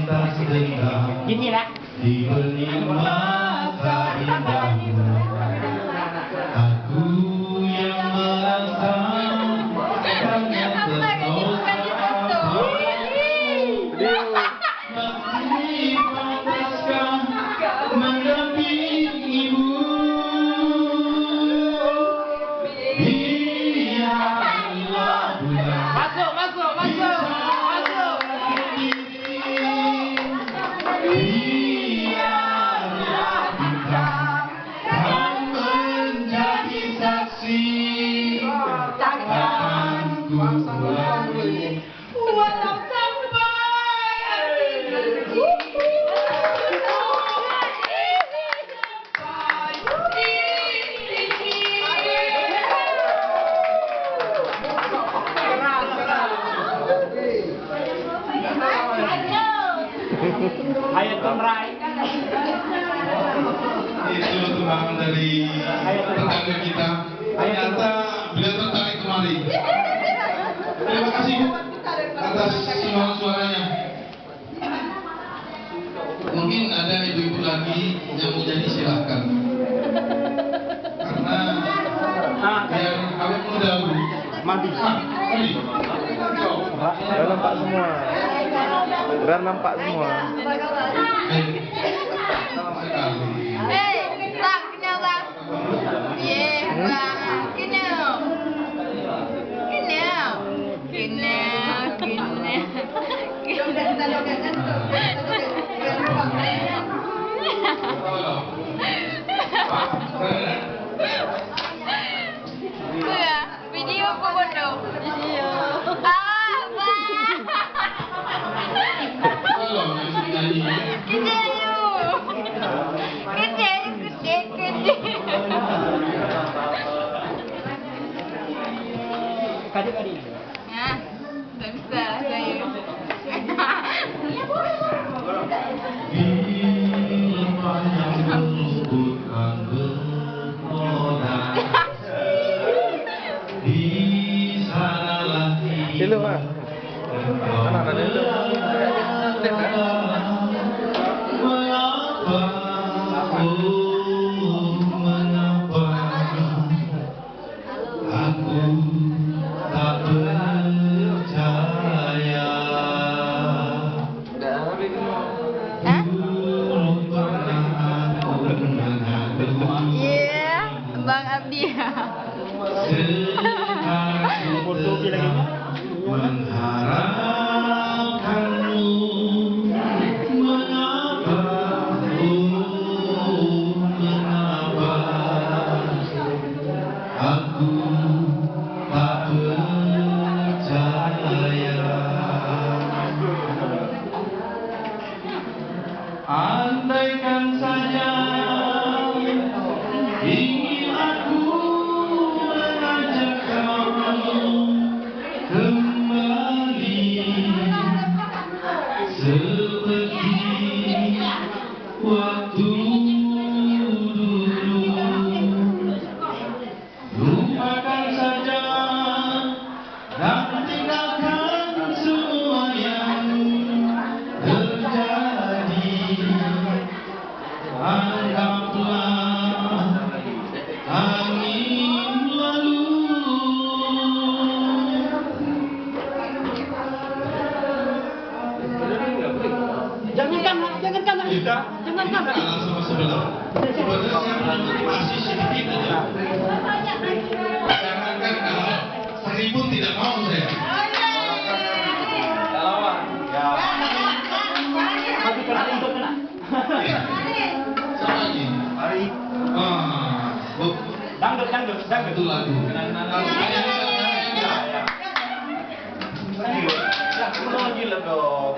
batas dendam Gini lah. diberi masa indahmu. Aku yang merasa banyak ternoda, masih pantaskah mendampingi ibu? Biarlah bulan Masuk. biarlah bintang kan menjadi saksi akan ku lalui Walau sampai Ayo Tonrai. Itu teman dari tetangga kita. Ternyata beliau tertarik kemari. Terima kasih Bu atas semua suaranya. Mungkin ada ibu-ibu lagi yang mau jadi silahkan. Karena biar awet muda Bu. Mandi. Mandi. Biar nampak semua. Biar nampak semua. Sekali. Bang, kenyal bang. Bang. Kenyal. Ya, video apa foto? Video. Bang. Halo, yang nyanyi. Gede yuk. Gede. Kadi. Nah, nggak bisa saya. Bila yang melumpuhkan bernoda, di sanalah Silu ah. Anak-anak itu. mengapa, oh mengapa aku tak percaya. Hah? Dulu pernah aku mengagumi, Iya, Bang Abdi. sekarang ku tetap mengharapkanmu. Mengapa, oh mengapa aku tak percaya. Andaikan saja ingin aku mengajak kau kembali seperti waktu dulu. Lupakan saja dan tinggalkan semua yang terjadi. Anggaplah angin lalu. Jangan kan. Kita kalah sama sebelah. Sebenarnya masih sedikit aja. Jangan kan kalau 1000 tidak mau saya. Tapi kena untuk kena. Sama lagi. Mari. Bu, Dangdut. itu lagu. Kalau saya Gila dong.